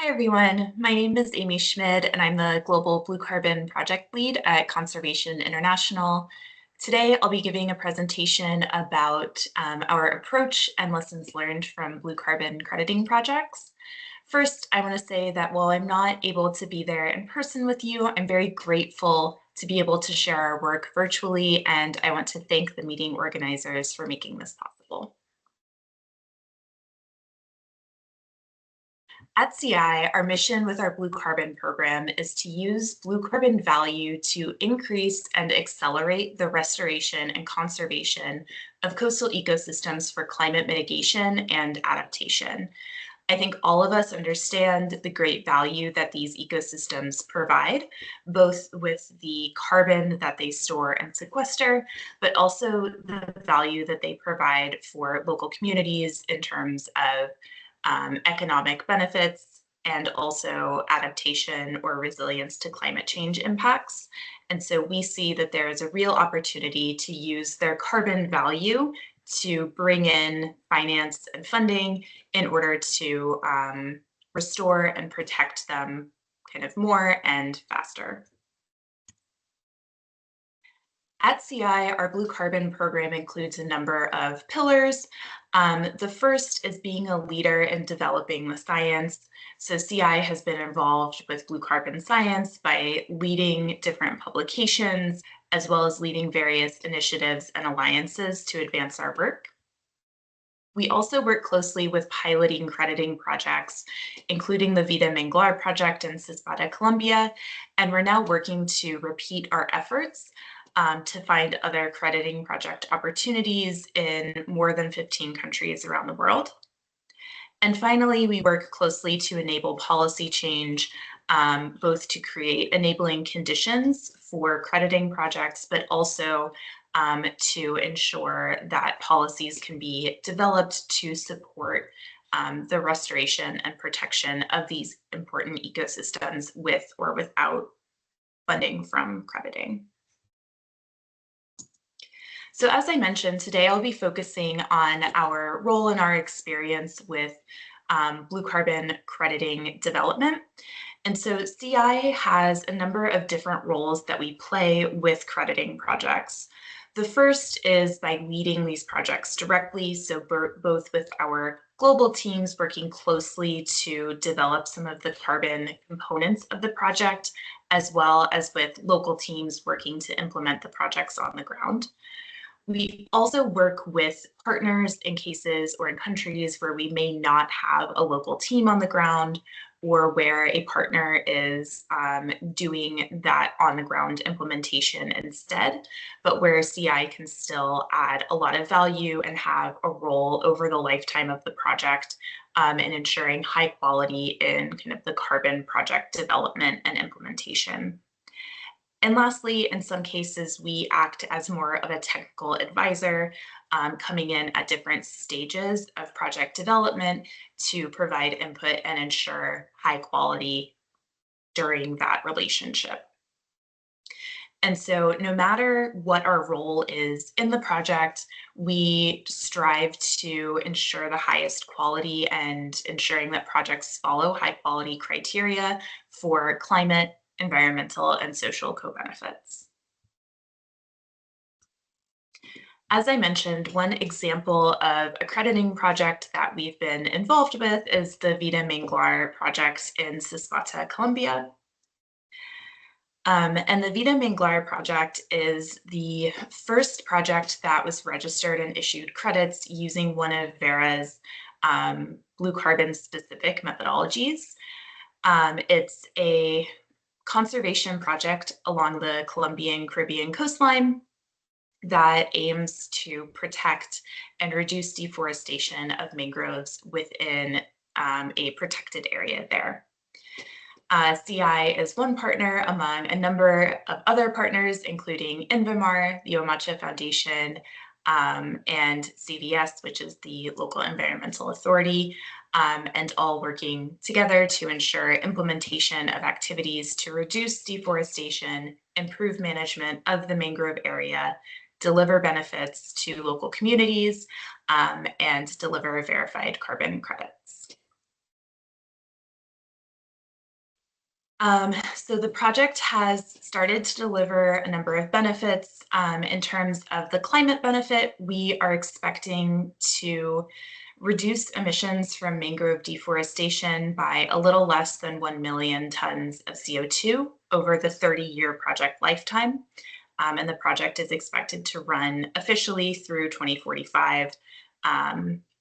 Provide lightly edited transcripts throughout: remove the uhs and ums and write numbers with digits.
Hi everyone, my name is Amy Schmid and I'm the Global Blue Carbon Project Lead at Conservation International. Today I'll be giving a presentation about our approach and lessons learned from blue carbon crediting projects. First, I want to say that while I'm not able to be there in person with you, I'm very grateful to be able to share our work virtually, and I want to thank the meeting organizers for making this possible. At CI, our mission with our Blue Carbon program is to use blue carbon value to increase and accelerate the restoration and conservation of coastal ecosystems for climate mitigation and adaptation. I think all of us understand the great value that these ecosystems provide, both with the carbon that they store and sequester, but also the value that they provide for local communities in terms of economic benefits and also adaptation or resilience to climate change impacts. And so we see that there is a real opportunity to use their carbon value to bring in finance and funding in order to restore and protect them kind of more and faster. At CI, our blue carbon program includes a number of pillars. The first is being a leader in developing the science. So CI has been involved with blue carbon science by leading different publications, as well as leading various initiatives and alliances to advance our work. We also work closely with piloting crediting projects, including the Vida Manglar project in Cispata, Colombia, and we're now working to repeat our efforts to find other crediting project opportunities in more than 15 countries around the world. And finally, we work closely to enable policy change, both to create enabling conditions for crediting projects, but also to ensure that policies can be developed to support the restoration and protection of these important ecosystems with or without funding from crediting. So as I mentioned, today I'll be focusing on our role and our experience with blue carbon crediting development. And so CI has a number of different roles that we play with crediting projects. The first is by leading these projects directly, so both with our global teams working closely to develop some of the carbon components of the project, as well as with local teams working to implement the projects on the ground. We also work with partners in cases or in countries where we may not have a local team on the ground, or where a partner is doing that on the ground implementation instead, but where CI can still add a lot of value and have a role over the lifetime of the project in ensuring high quality in kind of the carbon project development and implementation. And lastly, in some cases, we act as more of a technical advisor, coming in at different stages of project development to provide input and ensure high quality during that relationship. And so no matter what our role is in the project, we strive to ensure the highest quality and ensuring that projects follow high quality criteria for climate, environmental, and social co-benefits. As I mentioned, one example of a crediting project that we've been involved with is the Vida Manglar project in Cispata, Colombia. And the Vida Manglar project is the first project that was registered and issued credits using one of Verra's blue carbon specific methodologies. It's a conservation project along the Colombian Caribbean coastline that aims to protect and reduce deforestation of mangroves within a protected area there. CI is one partner among a number of other partners, including INVEMAR, the Omacha Foundation, and CVS, which is the local environmental authority, and all working together to ensure implementation of activities to reduce deforestation, improve management of the mangrove area, deliver benefits to local communities, and deliver verified carbon credits. So the project has started to deliver a number of benefits. In terms of the climate benefit, we are expecting to reduce emissions from mangrove deforestation by a little less than 1 million tons of CO2 over the 30-year project lifetime. And the project is expected to run officially through 2045,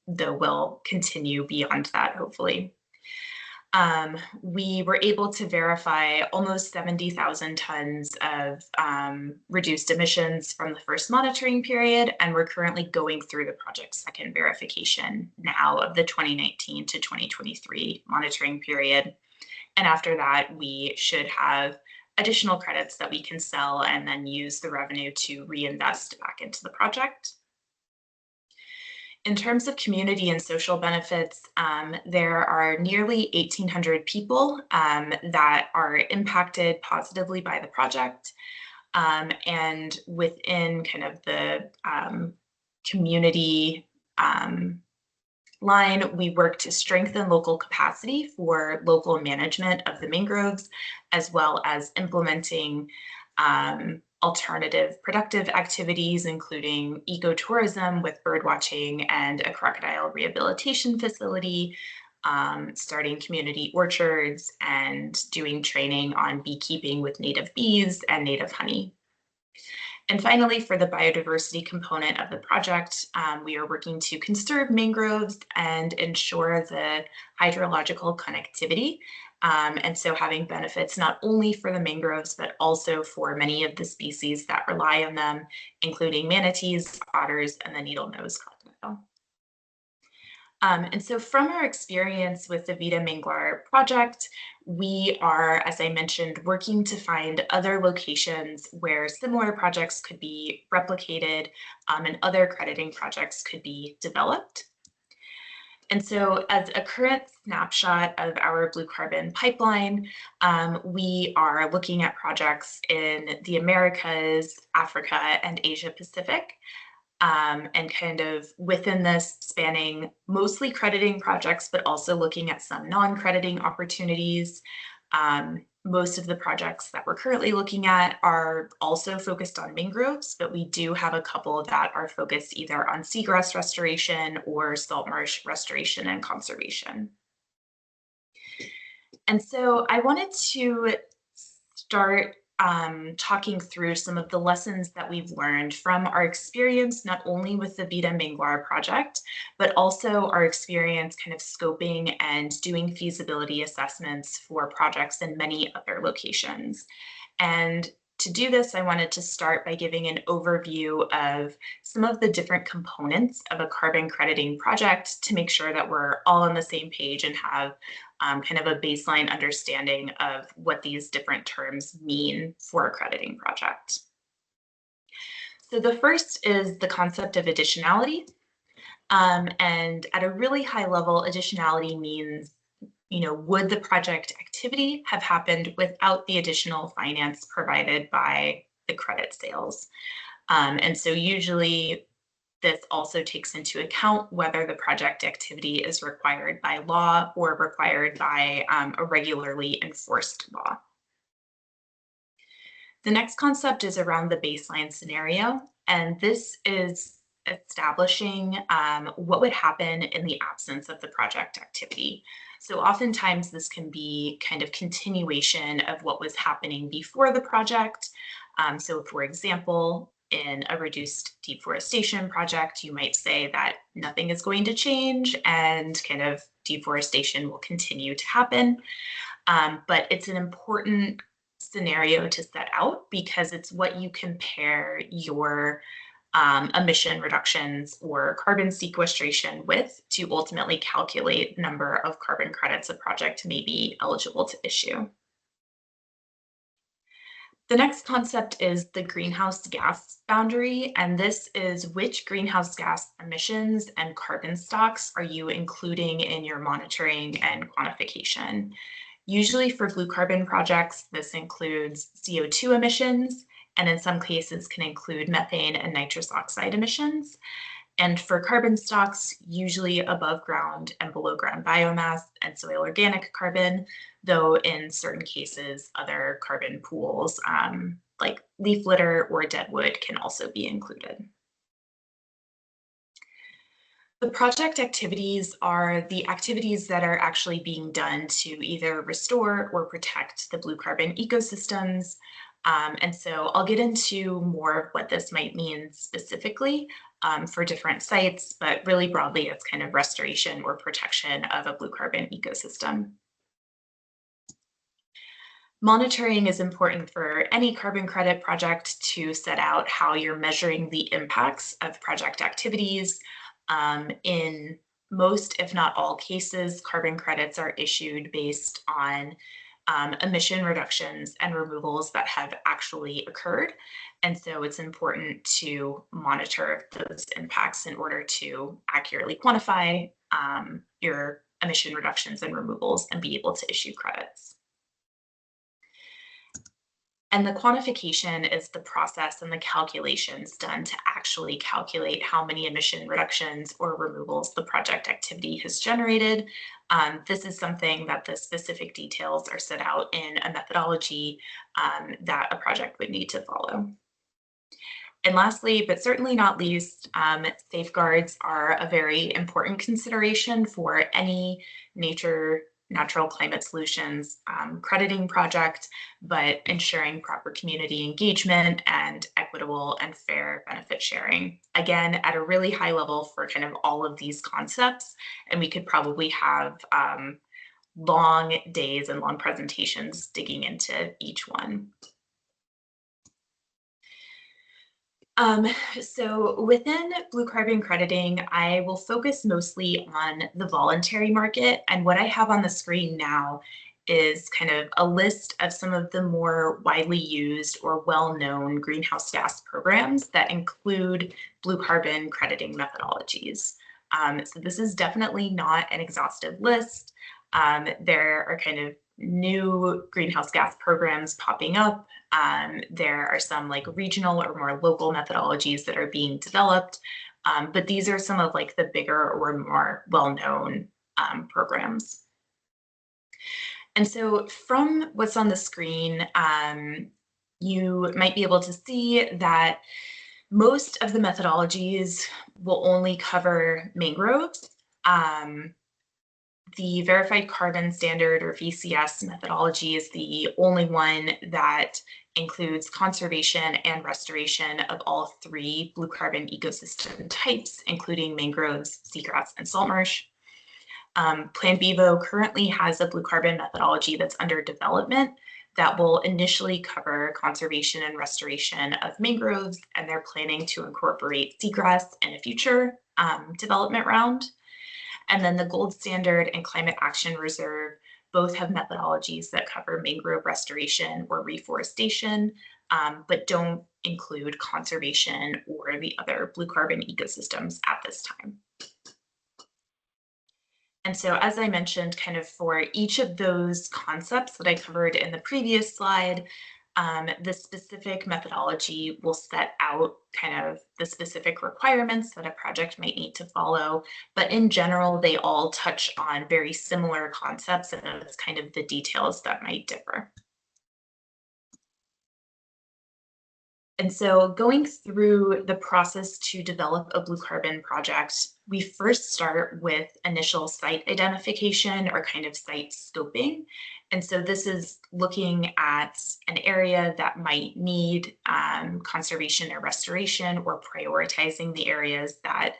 though will continue beyond that, hopefully. We were able to verify almost 70,000 tons of reduced emissions from the first monitoring period, and we're currently going through the project's second verification now of the 2019 to 2023 monitoring period. And after that, we should have additional credits that we can sell and then use the revenue to reinvest back into the project. In terms of community and social benefits, there are nearly 1,800 people that are impacted positively by the project. And within kind of the community line, we work to strengthen local capacity for local management of the mangroves, as well as implementing alternative productive activities, including ecotourism with birdwatching and a crocodile rehabilitation facility, starting community orchards, and doing training on beekeeping with native bees and native honey. And finally, for the biodiversity component of the project, we are working to conserve mangroves and ensure the hydrological connectivity. And so having benefits not only for the mangroves, but also for many of the species that rely on them, including manatees, otters, and the needle-nosed crocodile. And so from our experience with the Vida Manglar project, we are, as I mentioned, working to find other locations where similar projects could be replicated and other crediting projects could be developed. And so as a current snapshot of our blue carbon pipeline, we are looking at projects in the Americas, Africa, and Asia Pacific. And kind of within this spanning mostly crediting projects, but also looking at some non-crediting opportunities. Most of the projects that we're currently looking at are also focused on mangroves, but we do have a couple that are focused either on seagrass restoration or salt marsh restoration and conservation. And so I wanted to start talking through some of the lessons that we've learned from our experience, not only with the Vida Manglar project, but also our experience kind of scoping and doing feasibility assessments for projects in many other locations. And to do this, I wanted to start by giving an overview of some of the different components of a carbon crediting project to make sure that we're all on the same page and have kind of a baseline understanding of what these different terms mean for a crediting project. So the first is the concept of additionality. And at a really high level, additionality means, would the project activity have happened without the additional finance provided by the credit sales? And so usually this also takes into account whether the project activity is required by law or required by a regularly enforced law. The next concept is around the baseline scenario, and this is establishing what would happen in the absence of the project activity. So oftentimes this can be kind of continuation of what was happening before the project. So for example, in a reduced deforestation project, you might say that nothing is going to change and kind of deforestation will continue to happen. But it's an important scenario to set out because it's what you compare your emission reductions or carbon sequestration with to ultimately calculate the number of carbon credits a project may be eligible to issue. The next concept is the greenhouse gas boundary, and this is which greenhouse gas emissions and carbon stocks are you including in your monitoring and quantification. Usually for blue carbon projects, this includes CO2 emissions, and in some cases can include methane and nitrous oxide emissions. And for carbon stocks, usually above ground and below ground biomass and soil organic carbon, though in certain cases, other carbon pools like leaf litter or dead wood can also be included. The project activities are the activities that are actually being done to either restore or protect the blue carbon ecosystems. And so I'll get into more of what this might mean specifically for different sites, but really broadly, it's kind of restoration or protection of a blue carbon ecosystem. Monitoring is important for any carbon credit project to set out how you're measuring the impacts of project activities. In most, if not all cases, carbon credits are issued based on emission reductions and removals that have actually occurred. And so it's important to monitor those impacts in order to accurately quantify your emission reductions and removals and be able to issue credits. And the quantification is the process and the calculations done to actually calculate how many emission reductions or removals the project activity has generated. This is something that the specific details are set out in a methodology that a project would need to follow. And lastly, but certainly not least, safeguards are a very important consideration for any natural climate solutions crediting project, but ensuring proper community engagement and equitable and fair benefit sharing. Again, at a really high level for kind of all of these concepts, and we could probably have long days and long presentations digging into each one. So within blue carbon crediting, I will focus mostly on the voluntary market. And what I have on the screen now is kind of a list of some of the more widely used or well-known greenhouse gas programs that include blue carbon crediting methodologies. So this is definitely not an exhaustive list. There are kind of new greenhouse gas programs popping up. There are some like regional or more local methodologies that are being developed, but these are some of like the bigger or more well-known programs. And so from what's on the screen, you might be able to see that most of the methodologies will only cover mangroves. The Verified Carbon Standard, or VCS methodology, is the only one that includes conservation and restoration of all three blue carbon ecosystem types, including mangroves, seagrass, and salt marsh. Plan Vivo currently has a blue carbon methodology that's under development that will initially cover conservation and restoration of mangroves, and they're planning to incorporate seagrass in a future development round. And then the Gold Standard and Climate Action Reserve both have methodologies that cover mangrove restoration or reforestation, but don't include conservation or the other blue carbon ecosystems at this time. And so, as I mentioned, kind of for each of those concepts that I covered in the previous slide, the specific methodology will set out kind of the specific requirements that a project might need to follow. But in general, they all touch on very similar concepts, and it's kind of the details that might differ. And so going through the process to develop a blue carbon project, we first start with initial site identification or kind of site scoping. And so this is looking at an area that might need conservation or restoration, or prioritizing the areas that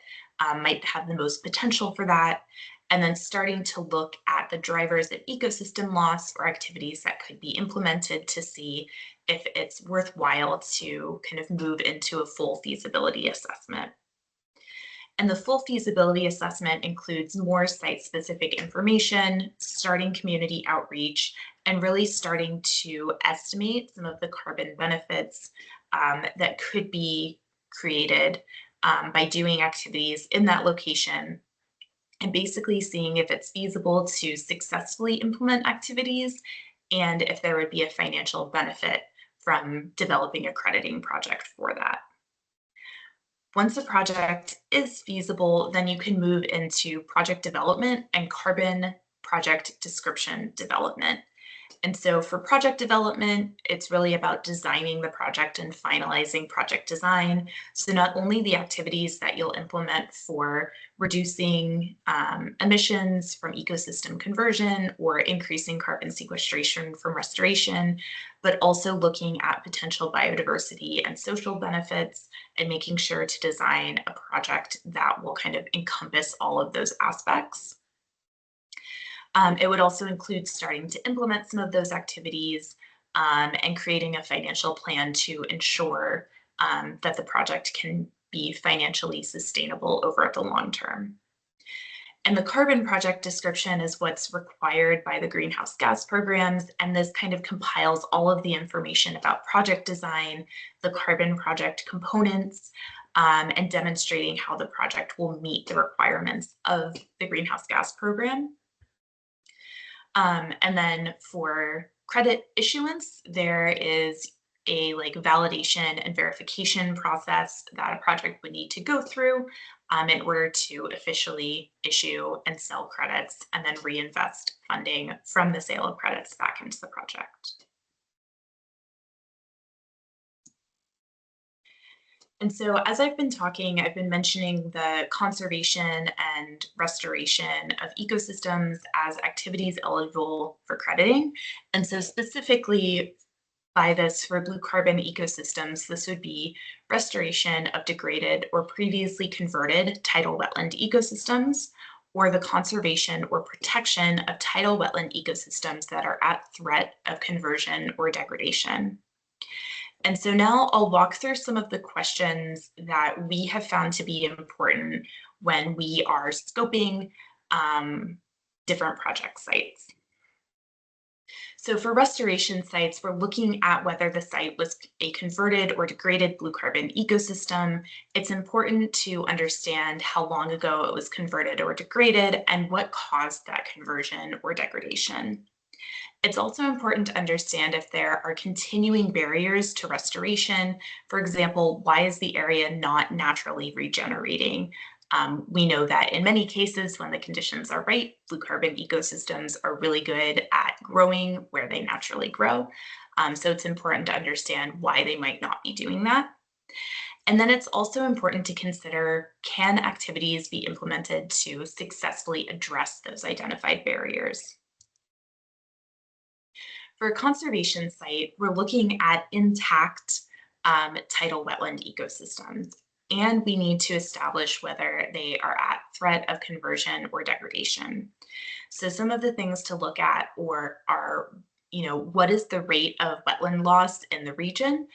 might have the most potential for that. And then starting to look at the drivers of ecosystem loss or activities that could be implemented to see if it's worthwhile to kind of move into a full feasibility assessment. And the full feasibility assessment includes more site-specific information, starting community outreach, and really starting to estimate some of the carbon benefits that could be created by doing activities in that location, and basically seeing if it's feasible to successfully implement activities and if there would be a financial benefit from developing a crediting project for that. Once a project is feasible, then you can move into project development and carbon project description development. And so for project development, it's really about designing the project and finalizing project design. So not only the activities that you'll implement for reducing emissions from ecosystem conversion or increasing carbon sequestration from restoration, but also looking at potential biodiversity and social benefits and making sure to design a project that will kind of encompass all of those aspects. It would also include starting to implement some of those activities and creating a financial plan to ensure that the project can be financially sustainable over the long term. And the carbon project description is what's required by the greenhouse gas programs, and this kind of compiles all of the information about project design, the carbon project components, and demonstrating how the project will meet the requirements of the greenhouse gas program. And then for credit issuance, there is a validation and verification process that a project would need to go through in order to officially issue and sell credits and then reinvest funding from the sale of credits back into the project. And so as I've been talking, I've been mentioning the conservation and restoration of ecosystems as activities eligible for crediting. And so specifically by this for blue carbon ecosystems, this would be restoration of degraded or previously converted tidal wetland ecosystems, or the conservation or protection of tidal wetland ecosystems that are at threat of conversion or degradation. And so now I'll walk through some of the questions that we have found to be important when we are scoping different project sites. So for restoration sites, we're looking at whether the site was a converted or degraded blue carbon ecosystem. It's important to understand how long ago it was converted or degraded and what caused that conversion or degradation. It's also important to understand if there are continuing barriers to restoration. For example, why is the area not naturally regenerating? We know that in many cases, when the conditions are right, blue carbon ecosystems are really good at growing where they naturally grow. So it's important to understand why they might not be doing that. And then it's also important to consider, can activities be implemented to successfully address those identified barriers? For a conservation site, we're looking at intact tidal wetland ecosystems, and we need to establish whether they are at threat of conversion or degradation. So some of the things to look at are, what is the rate of wetland loss in the region?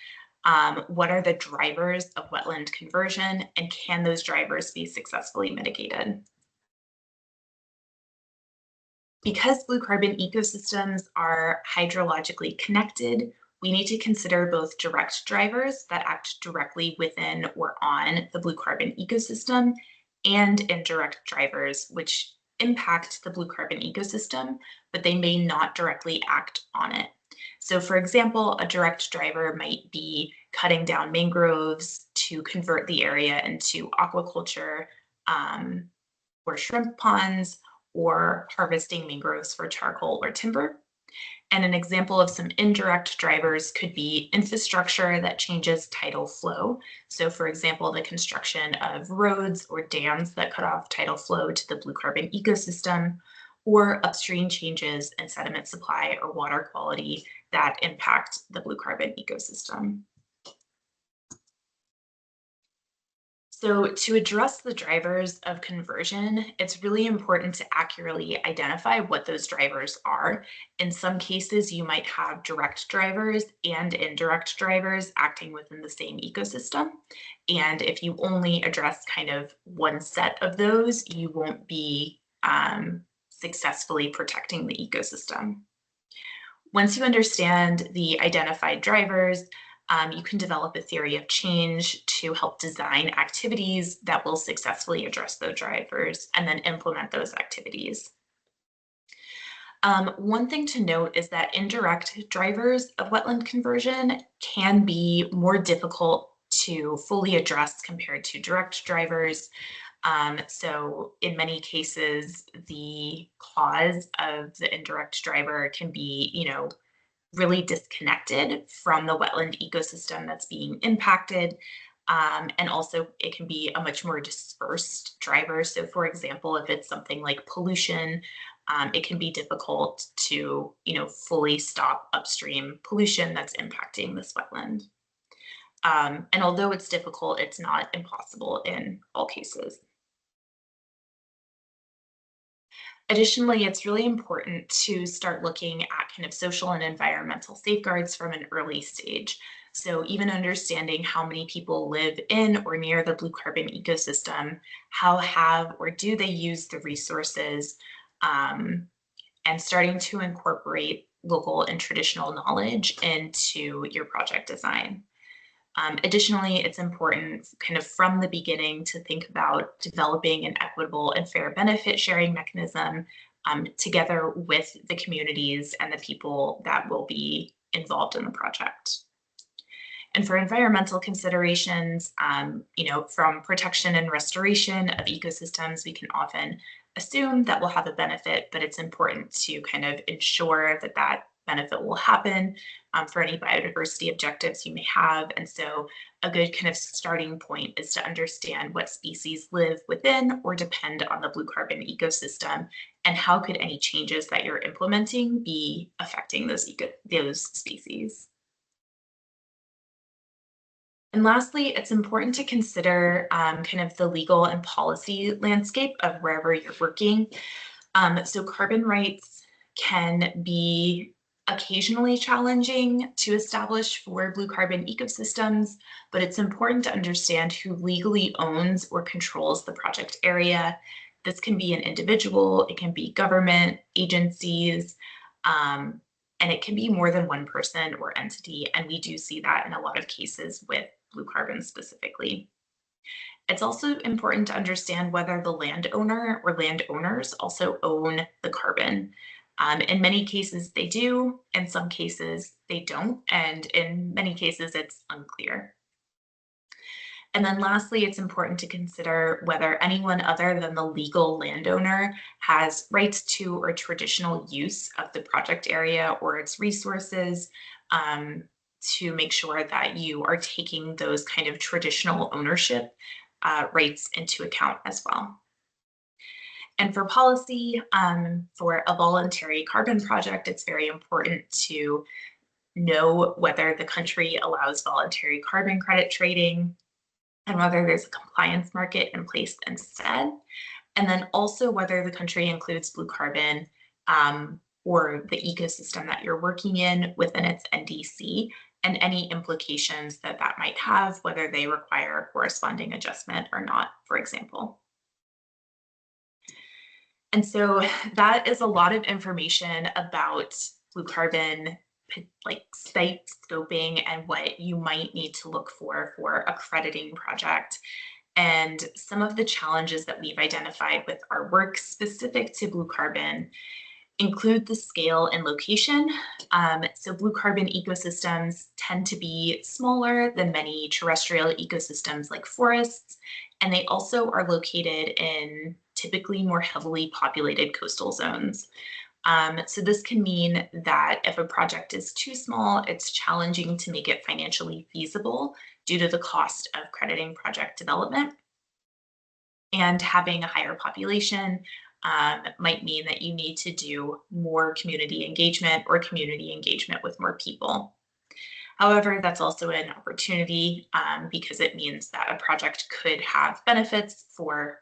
What are the drivers of wetland conversion, and can those drivers be successfully mitigated? Because blue carbon ecosystems are hydrologically connected, we need to consider both direct drivers that act directly within or on the blue carbon ecosystem and indirect drivers which impact the blue carbon ecosystem, but they may not directly act on it. So for example, a direct driver might be cutting down mangroves to convert the area into aquaculture or shrimp ponds, or harvesting mangroves for charcoal or timber. And an example of some indirect drivers could be infrastructure that changes tidal flow. So for example, the construction of roads or dams that cut off tidal flow to the blue carbon ecosystem, or upstream changes in sediment supply or water quality that impact the blue carbon ecosystem. So to address the drivers of conversion, it's really important to accurately identify what those drivers are. In some cases, you might have direct drivers and indirect drivers acting within the same ecosystem. And if you only address kind of one set of those, you won't be successfully protecting the ecosystem. Once you understand the identified drivers, you can develop a theory of change to help design activities that will successfully address those drivers and then implement those activities. One thing to note is that indirect drivers of wetland conversion can be more difficult to fully address compared to direct drivers. So in many cases, the cause of the indirect driver can be, really disconnected from the wetland ecosystem that's being impacted. And also it can be a much more dispersed driver. So for example, if it's something like pollution, it can be difficult to, fully stop upstream pollution that's impacting this wetland. And although it's difficult, it's not impossible in all cases. Additionally, it's really important to start looking at kind of social and environmental safeguards from an early stage. So even understanding how many people live in or near the blue carbon ecosystem, how have or do they use the resources, and starting to incorporate local and traditional knowledge into your project design. Additionally, it's important kind of from the beginning to think about developing an equitable and fair benefit sharing mechanism together with the communities and the people that will be involved in the project. And for environmental considerations, from protection and restoration of ecosystems, we can often assume that we'll have a benefit, but it's important to kind of ensure that that benefit will happen for any biodiversity objectives you may have. And so a good kind of starting point is to understand what species live within or depend on the blue carbon ecosystem, and how could any changes that you're implementing be affecting those species. And lastly, it's important to consider kind of the legal and policy landscape of wherever you're working. So carbon rights can be occasionally challenging to establish for blue carbon ecosystems, but it's important to understand who legally owns or controls the project area. This can be an individual, it can be government, agencies, and it can be more than one person or entity. And we do see that in a lot of cases with blue carbon specifically. It's also important to understand whether the landowner or landowners also own the carbon. In many cases they do, in some cases they don't, and in many cases it's unclear. And then lastly, it's important to consider whether anyone other than the legal landowner has rights to or traditional use of the project area or its resources, to make sure that you are taking those kind of traditional ownership rights into account as well. And for policy, for a voluntary carbon project, it's very important to know whether the country allows voluntary carbon credit trading and whether there's a compliance market in place instead. And then also whether the country includes blue carbon or the ecosystem that you're working in within its NDC, and any implications that that might have, whether they require a corresponding adjustment or not, for example. And so that is a lot of information about blue carbon, like site scoping and what you might need to look for a crediting project. And some of the challenges that we've identified with our work specific to blue carbon include the scale and location. So blue carbon ecosystems tend to be smaller than many terrestrial ecosystems like forests, and they also are located in typically more heavily populated coastal zones. So this can mean that if a project is too small, it's challenging to make it financially feasible due to the cost of crediting project development. And having a higher population might mean that you need to do more community engagement or community engagement with more people. However, that's also an opportunity because it means that a project could have benefits for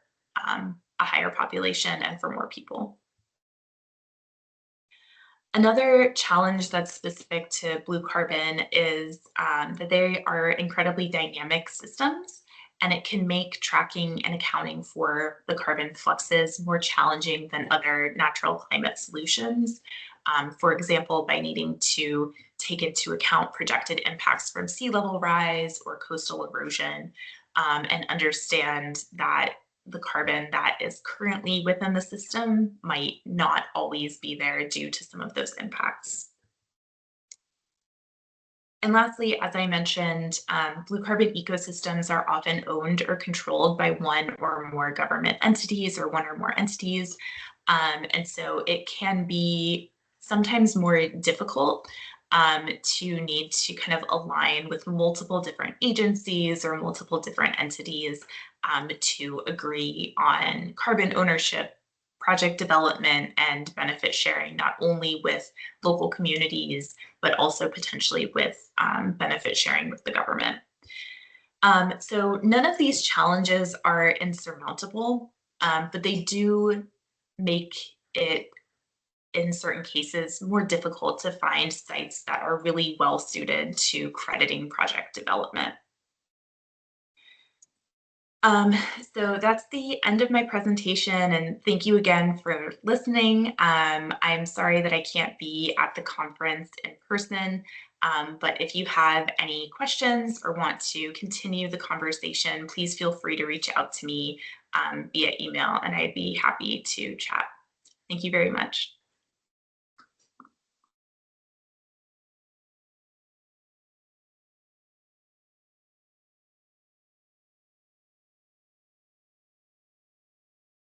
a higher population and for more people. Another challenge that's specific to blue carbon is that they are incredibly dynamic systems, and it can make tracking and accounting for the carbon fluxes more challenging than other natural climate solutions. For example, by needing to take into account projected impacts from sea level rise or coastal erosion, and understand that the carbon that is currently within the system might not always be there due to some of those impacts. And lastly, as I mentioned, blue carbon ecosystems are often owned or controlled by one or more government entities or one or more entities. And so it can be sometimes more difficult to need to kind of align with multiple different agencies or multiple different entities to agree on carbon ownership, project development, and benefit sharing, not only with local communities, but also potentially with benefit sharing with the government. So none of these challenges are insurmountable, but they do make it, in certain cases, more difficult to find sites that are really well suited to crediting project development. Um, so that's the end of my presentation, and thank you again for listening. I'm sorry that I can't be at the conference in person, but if you have any questions or want to continue the conversation, please feel free to reach out to me via email, and I'd be happy to chat. Thank you very much.